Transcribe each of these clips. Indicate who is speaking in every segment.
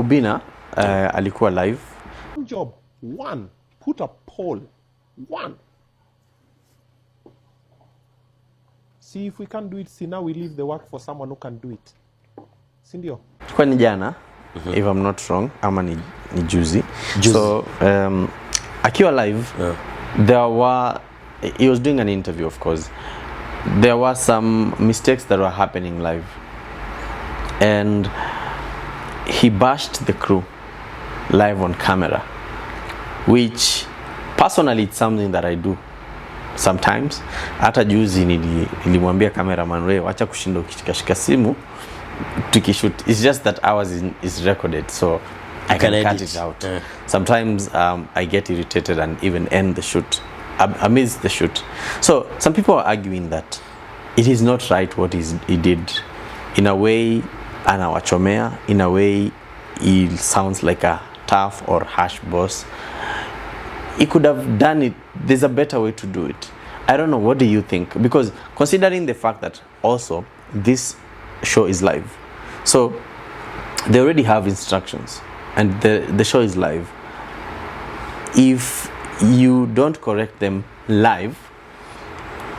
Speaker 1: Obinna alikuwa live.
Speaker 2: Job one, put a poll one. See if we can't do it. See now we leave the work for someone who can do it. Sindio?
Speaker 1: Kwa ni jana, if I'm not wrong, ama ni juzi. So akiwa live, he was doing an interview, of course. There were some mistakes that were happening live, and he bashed the crew live on camera, which personally it's something that I do sometimes. Hata juzi nilimwambia cameraman, wewe acha kushinda ukishika simu tukishoot. It's just that ours is recorded, so I can cut it out. Sometimes I get irritated and even end the shoot. I miss the shoot. So some people are arguing that it is not right what he did. In a way, anawachomea. In a way, he sounds like a tough or harsh boss. He could have done it. There's a better way to do it. I don't know. What do you think? Because considering the fact that also this show is live, so they already have instructions, and the show is live. If you don't correct them live,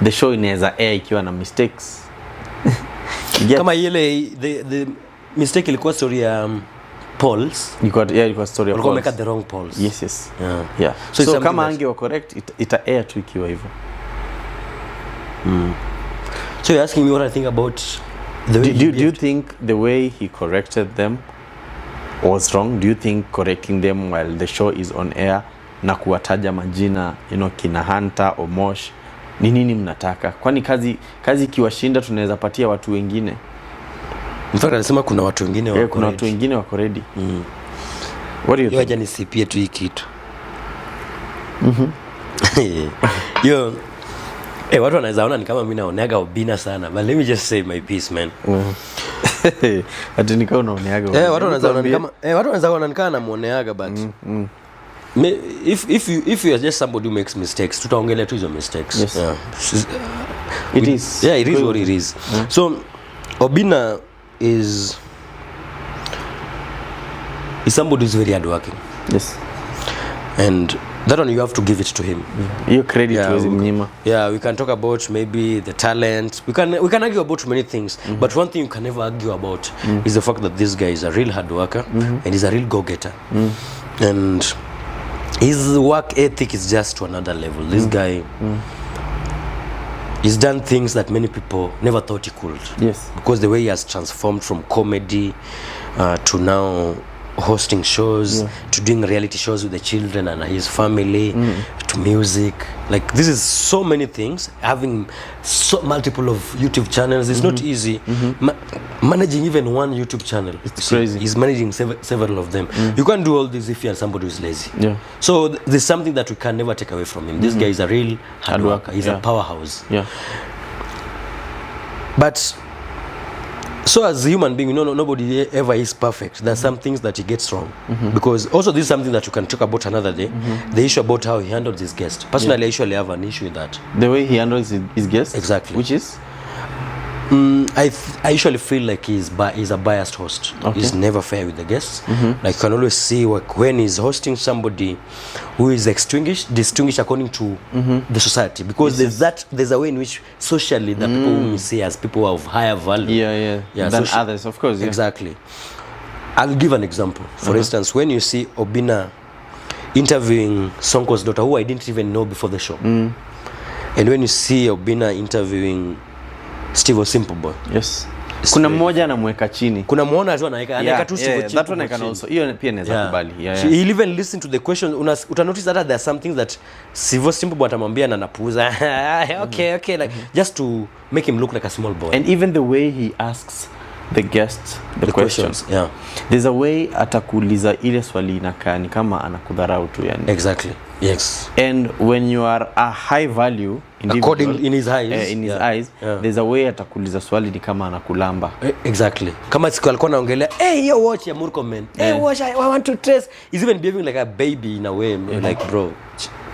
Speaker 1: the show inaweza air ikiwa na mistakes.
Speaker 3: Kama ile the mistake ilikuwa story ya polls.
Speaker 1: Ilikuwa story ya polls.
Speaker 3: Make the wrong polls.
Speaker 1: Yes. Yeah. So kama angewa correct, ita air tu ikiwa hivyo.
Speaker 3: So you're asking me what I think about the way
Speaker 1: do you think the way he corrected them was wrong? Do you think correcting them while the show is on air na kuwataja majina, kina Hunter or Mosh, ni nini mnataka? Kwani kazi kiwashinda tunaweza patia watu wengine?
Speaker 3: Mfano anasema kuna watu wengine wako
Speaker 1: kuna watu wengine wako ready. What do you think?
Speaker 3: Yaja nisipie tu hii kitu. Yo, watu wanaweza ona ni kama mimi naoneaga Obinna sana, but let me just say my piece, man.
Speaker 1: Ati nikao unaoneaga.
Speaker 3: Watu wanaweza ona ni kama namuoneaga, but if you are just somebody who makes mistakes, tutaongelea tu hizo mistakes.
Speaker 1: Yes.
Speaker 3: It is what it is. So Obinna is somebody who's very hardworking.
Speaker 1: Yes.
Speaker 3: And that one you have to give it to him.
Speaker 1: You credit to him.
Speaker 3: We can talk about maybe the talent. We can argue about many things, but one thing you can never argue about is the fact that this guy is a real hard worker and he's a real go-getter. And his work ethic is just to another level. This guy he's done things that many people never thought he could.
Speaker 1: Yes.
Speaker 3: Because the way he has transformed from comedy to now hosting shows, to doing reality shows with the children and his family, to music. Like, this is so many things. Having so multiple of YouTube channels is not easy. Managing even one YouTube channel,
Speaker 1: it's crazy.
Speaker 3: He's managing several of them. You can't do all this if you are somebody who's lazy.
Speaker 1: Yeah.
Speaker 3: So there's something that we can never take away from him. This guy is a real hard worker. He's a powerhouse.
Speaker 1: Yeah.
Speaker 3: But so as a human being, nobody ever is perfect. There's some things that he gets wrong. Because also this is something that you can talk about another day. The issue about how he handled his guest. Personally, I usually have an issue with that.
Speaker 1: The way he handles his guests?
Speaker 3: Exactly.
Speaker 1: Which is?
Speaker 3: I usually feel like he's a biased host.
Speaker 1: Okay.
Speaker 3: He's never fair with the guests. Like, you can always see when he's hosting somebody who is distinguished according to the society. Because there's a way in which socially that people will see as people of higher value.
Speaker 1: Than others, of course.
Speaker 3: Exactly. I'll give an example. For instance, when you see Obinna interviewing Sonko's daughter, who I didn't even know before the show, and when you see Obinna interviewing Steve Simple Boy.
Speaker 1: Yes. Kuna mmoja anamweka chini.
Speaker 3: Kuna muona tu anaweka tu Steve
Speaker 1: That one I can also. Hiyo pia naweza kubali.
Speaker 3: He'll even listen to the question. Uta notice that there are some things that Steve Simple Boy atamwambia na napuuza. Okay, like just to make him look like a small boy.
Speaker 1: And even the way he asks the guests the questions. There's a way atakuuliza ile swali inakaa ni kama anakudharau tu yani.
Speaker 3: Exactly. Yes.
Speaker 1: And when you are a high value
Speaker 3: according in his eyes,
Speaker 1: there's a way atakuuliza swali ni kama anakulamba.
Speaker 3: Exactly. Kama siku alikuwa anaongelea, yo watch ya Murkomen. Watch, I want to trace. He's even behaving like a baby in a way. Like, bro,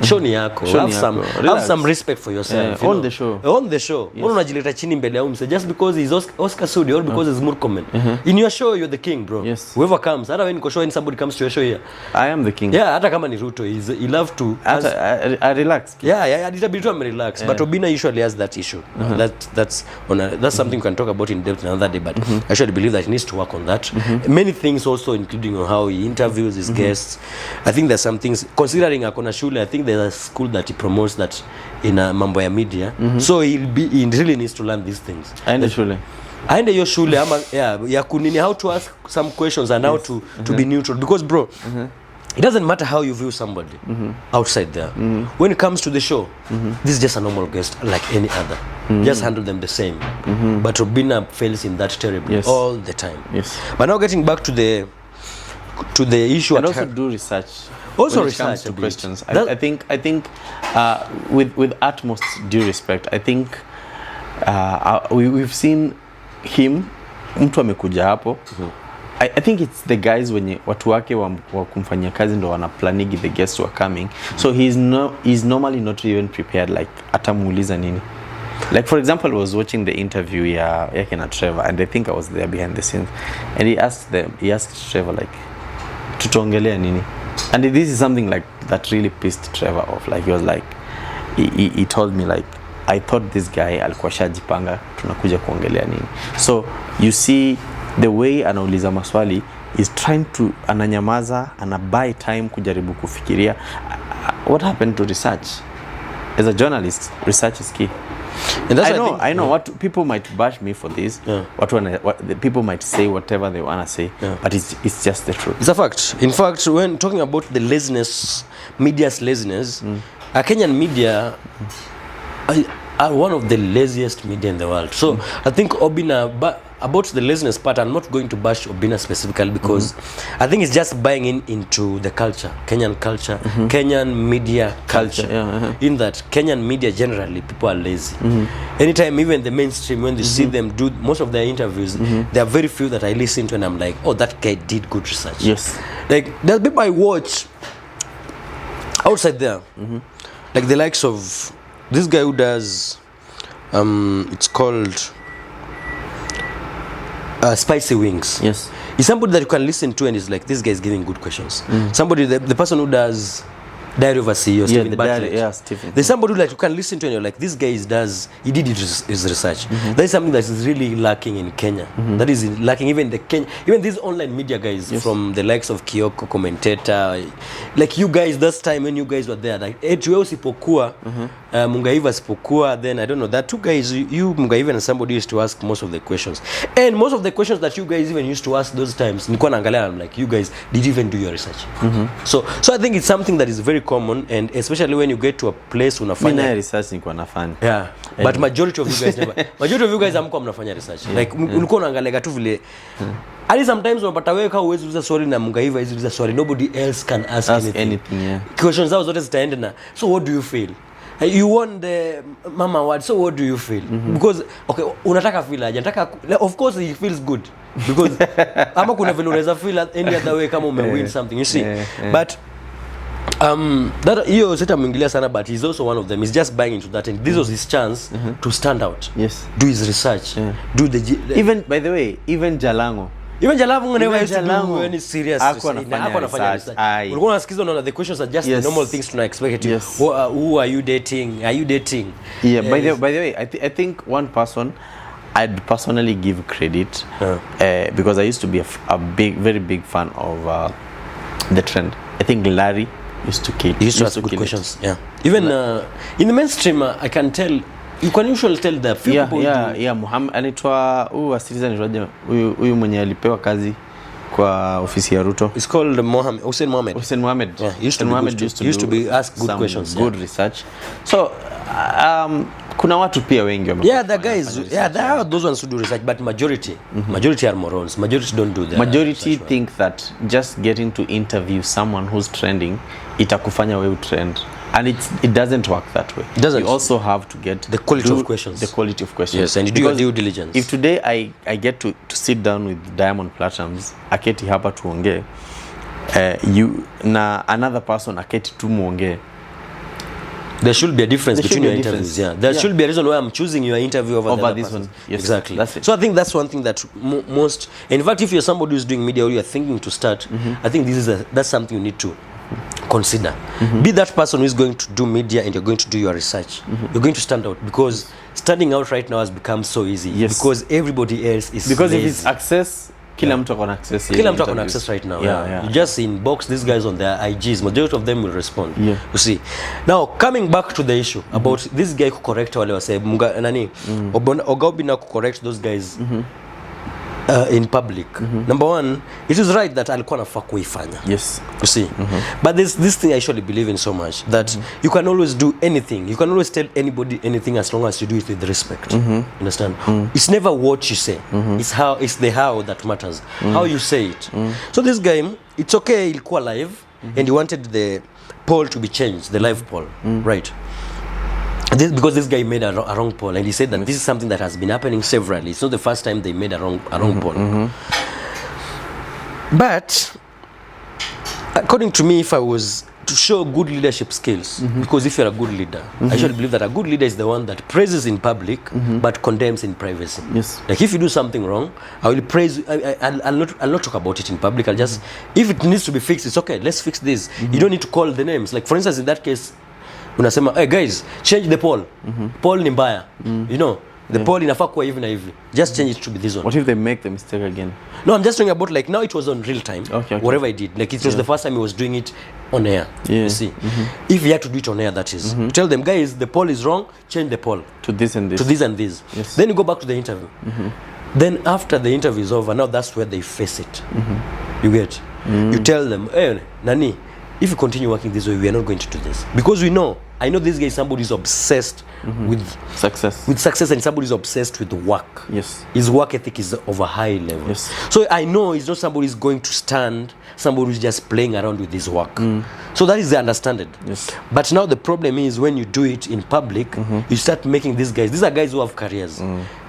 Speaker 3: show ni yako.
Speaker 1: Show
Speaker 3: Have
Speaker 1: ni
Speaker 3: some
Speaker 1: yako.
Speaker 3: have
Speaker 1: Relax.
Speaker 3: some respect for yourself. You
Speaker 1: on
Speaker 3: know.
Speaker 1: the show.
Speaker 3: On the show. Mbona unajileta chini mbele ya umse just because he's Oscar Sudi or because he's Murkomen. In your show you're the king, bro.
Speaker 1: Yes.
Speaker 3: Whoever comes, hata when niko show and somebody comes to your show here.
Speaker 1: I am the king.
Speaker 3: Yeah, hata kama ni Ruto, he love to
Speaker 1: I relax.
Speaker 3: yeah, itabidi tu relax. But Obinna usually has that issue. That's something we can talk about in depth another day, but I actually believe that he needs to work on that. Many things also, including on how he interviews his guests. I think there's some things, considering akona shule, I think there's a school that he promotes that in mambo ya media. So he really needs to learn these things.
Speaker 1: Aende shule.
Speaker 3: Aende hiyo shule ama ya kunini, how to ask some questions and how to be neutral, because bro, it doesn't matter how you view somebody outside there. When it comes to the show, this is just a normal guest like any other. Just handle them the same. But Obinna fails in that terribly all the time.
Speaker 1: Yes.
Speaker 3: But now getting back to the issue,
Speaker 1: And also do research.
Speaker 3: Also
Speaker 1: when it
Speaker 3: research
Speaker 1: comes to
Speaker 3: a bit.
Speaker 1: questions. I think with utmost due respect, I think we've seen him, mtu amekuja hapo. I think it's the guys wenye watu wake wa kumfanyia kazi ndo wanaplanigi the guests who are coming. So he's normally not even prepared, like atamuuliza nini. Like for example, I was watching the interview yake na Trevor, and I think I was there behind the scenes, and he asked Trevor like tutaongelea nini, and this is something like that really pissed Trevor off. Like he was like he told me like, I thought this guy alikuwa shajipanga tunakuja kuongelea nini. So you see the way anauliza maswali is trying to ananyamaza, buy time kujaribu kufikiria. What happened to research? As a journalist, research is key. And that's I know what people might bash me for this. What the people might say whatever they wanna say, but it's just the truth.
Speaker 3: It's a fact. In fact, when talking about the laziness, media's laziness, Kenyan media are one of the laziest media in the world. So I think Obinna, but about the laziness part, I'm not going to bash Obinna specifically because I think it's just buying into the culture, Kenyan culture, Kenyan media culture. In that Kenyan media generally, people are lazy. Anytime, even the mainstream, when they see them do most of their interviews, there are very few that I listen to and I'm like, oh, that guy did good research.
Speaker 1: Yes.
Speaker 3: Like there's people I watch outside there, like the likes of this guy who does it's called Spicy Wings.
Speaker 1: Yes.
Speaker 3: He's somebody that you can listen to and is like, this guy is giving good questions. Somebody, the person who does Diary of a CEO, Stephen Bartlett.
Speaker 1: Stephen.
Speaker 3: There's somebody who like you can listen to and you're like, this guy he did his research. That is something that is really lacking in Kenya. That is lacking even even these online media guys from the likes of Kioko, Commentator, like you guys, that time when you guys were there, like Etueo Sipokuwa, Mungaiva Sipokuwa, then I don't know, that two guys, you Mungaiva and somebody used to ask most of the questions. And most of the questions that you guys even used to ask those times, Niko Nangalea, I'm like, you guys, did you even do your research? So I think it's something that is very common, and especially when you get to a place unafanya
Speaker 1: research niko nafanya.
Speaker 3: Yeah. But majority of you guys never. Majority of you guys hamko mnafanya research. Like ulikuwa unaangalia tu vile. Hadi sometimes unapata wewe kama uwezi uliza swali na Mungaiva hizi uliza swali, nobody else can ask anything. Questions zao zote zitaenda na, so what do you feel? You won the Mama Award, so what do you feel? Because okay, unataka feel aje? Nataka, of course he feels good because ama kuna vile unaweza feel any other way kama umewin something, you see. But that hiyo sitamwingilia sana, but he's also one of them. He's just buying into that, and this was his chance to stand out.
Speaker 1: Yes.
Speaker 3: Do his research. Do the
Speaker 1: even, by the way, even Jalango
Speaker 3: never used to do any serious research. Ulikuwa unasikiza unaona the questions are just the normal things to expect you. Who are you dating? Are you dating?
Speaker 1: Yeah, by the way, I think one person I'd personally give credit because I used to be a very big fan of The Trend. I think Larry used to ask good questions. Yeah. Even in the mainstream, I can tell. You can usually tell the few people. Muhammad anaitwa asiliza ni huyu mwenye alipewa kazi kwa ofisi ya Ruto.
Speaker 3: It's called Hussein Mohamed. Yeah, used to be asked good questions.
Speaker 1: Good research. So kuna watu pia wengi
Speaker 3: the guys, there are those ones who do research, but majority are morons. Majority don't do that.
Speaker 1: Majority think that just getting to interview someone who's trending itakufanya wewe trend, and it doesn't work that way. You also have to get
Speaker 3: the quality of questions. Yes, and you do your due diligence.
Speaker 1: If today I get to sit down with Diamond Platnumz, aketi hapa tuongee, you na another person aketi tu muongee,
Speaker 3: There should be a difference
Speaker 1: There should
Speaker 3: between
Speaker 1: be
Speaker 3: your
Speaker 1: a
Speaker 3: interviews.
Speaker 1: difference.
Speaker 3: Yeah, there
Speaker 1: Yeah.
Speaker 3: should be a reason why I'm choosing your interview over the
Speaker 1: Over
Speaker 3: other
Speaker 1: this
Speaker 3: person's.
Speaker 1: one. Yes,
Speaker 3: Exactly.
Speaker 1: that's it.
Speaker 3: So I think that's one thing that most. In fact, if you're somebody who's doing media or you're thinking to start, I think that's something you need to consider. Be that person who is going to do media and you're going to do your research. You're going to stand out, because standing out right now has become so easy.
Speaker 1: Yes.
Speaker 3: Because everybody else is
Speaker 1: Because
Speaker 3: lazy.
Speaker 1: if it's access, kila mtu akona access.
Speaker 3: Kila mtu akona access right now.
Speaker 1: Yeah.
Speaker 3: You just inbox these guys on their IGs. Majority of them will respond.
Speaker 1: Yeah.
Speaker 3: You see. Now coming back to the issue about this guy who correct wale wase nani Oga Obinna who correct those guys in public. Number one, it is right that alikuwa nafaa kuifanya.
Speaker 1: Yes.
Speaker 3: You see. But there's this thing I actually believe in so much, that you can always do anything. You can always tell anybody anything as long as you do it with respect. You understand? It's never what you say. It's the how that matters. How you say it. So this guy, it's okay, ilikuwa live, and he wanted the poll to be changed, the live poll, right? Because this guy made a wrong poll, and he said that this is something that has been happening severally. It's not the first time they made a wrong poll. But according to me, if I was to show good leadership skills, because if you're a good leader, I should believe that a good leader is the one that praises in public but condemns in privacy.
Speaker 1: Yes.
Speaker 3: Like if you do something wrong, I will praise. I'll not talk about it in public. I'll just, if it needs to be fixed, it's okay. Let's fix this. You don't need to call the names. Like for instance, in that case, unasema, hey guys, change the poll. Poll ni mbaya. You know, the poll inafaa kuwa hivi na hivi. Just change it to be this one.
Speaker 1: What if they make the mistake again?
Speaker 3: No, I'm just talking about, like, now it was on real time.
Speaker 1: Okay.
Speaker 3: Whatever I did, like it was the first time he was doing it on air.
Speaker 1: Yeah.
Speaker 3: You see, if he had to do it on air, that is, you tell them, guys, the poll is wrong. Change the poll
Speaker 1: To this and this.
Speaker 3: to this and this.
Speaker 1: Yes.
Speaker 3: Then you go back to the interview. Then after the interview is over, now that's where they face it. You get. You tell them, hey, Nani, if you continue working this way, we are not going to do this, because I know this guy is somebody who's obsessed with success, and somebody who's obsessed with work.
Speaker 1: Yes.
Speaker 3: His work ethic is of a high level.
Speaker 1: Yes.
Speaker 3: So I know he's not somebody who's going to stand, somebody who's just playing around with his work. So that is the understanding.
Speaker 1: Yes.
Speaker 3: But now the problem is when you do it in public, you start making these are guys who have careers.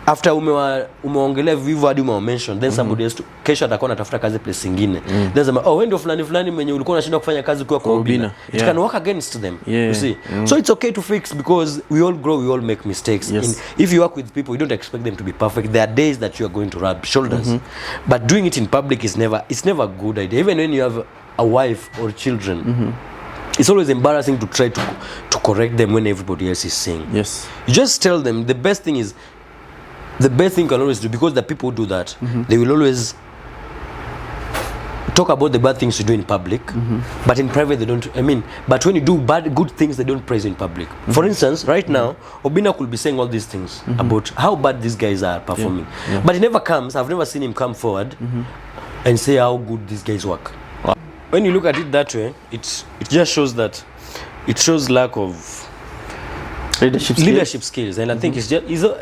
Speaker 3: After umeongelea vivu hadi umemention, then somebody else kesho atakuwa anatafuta kazi place nyingine. Then sema, oh, wewe ndio fulani mwenye ulikuwa unashinda kufanya kazi kwa Obinna. It can work against them. You see. So it's okay to fix, because we all grow, we all make mistakes.
Speaker 1: Yes.
Speaker 3: If you work with people, you don't expect them to be perfect. There are days that you are going to rub shoulders. But doing it in public is never a good idea. Even when you have a wife or children, it's always embarrassing to try to correct them when everybody else is saying.
Speaker 1: Yes.
Speaker 3: You just tell them the best thing you can always do, because the people who do that, they will always talk about the bad things you do in public, but in private they don't. But when you do good things, they don't praise in public. For instance, right now, Obinna could be saying all these things about how bad these guys are performing, but he never comes. I've never seen him come forward and say how good these guys work. Wow. When you look at it that way, it just shows lack of leadership skills, and I think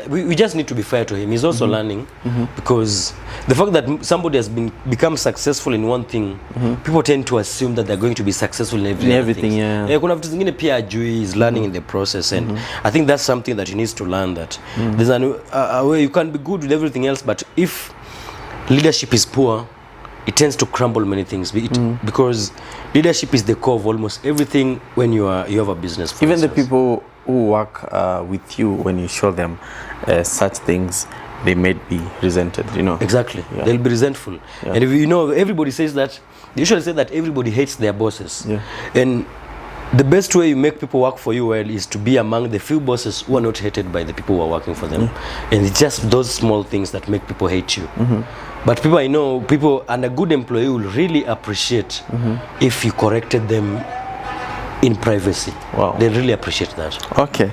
Speaker 3: we just need to be fair to him. He's also learning, because the fact that somebody has become successful in one thing, people tend to assume that they're going to be successful in everything. Kuna vitu zingine pia ajui, is learning in the process, and I think that's something that he needs to learn, that there's a way you can be good with everything else, but if leadership is poor, it tends to crumble many things, because leadership is the core of almost everything when you have a business.
Speaker 1: Even the people who work with you, when you show them such things, they may be resented,
Speaker 3: Exactly. They'll be resentful. And if everybody says that, they usually say that everybody hates their bosses. And the best way you make people work for you well is to be among the few bosses who are not hated by the people who are working for them. And it's just those small things that make people hate you. But people and a good employee will really appreciate if you corrected them in privacy.
Speaker 1: Wow.
Speaker 3: They really appreciate that.
Speaker 1: Okay.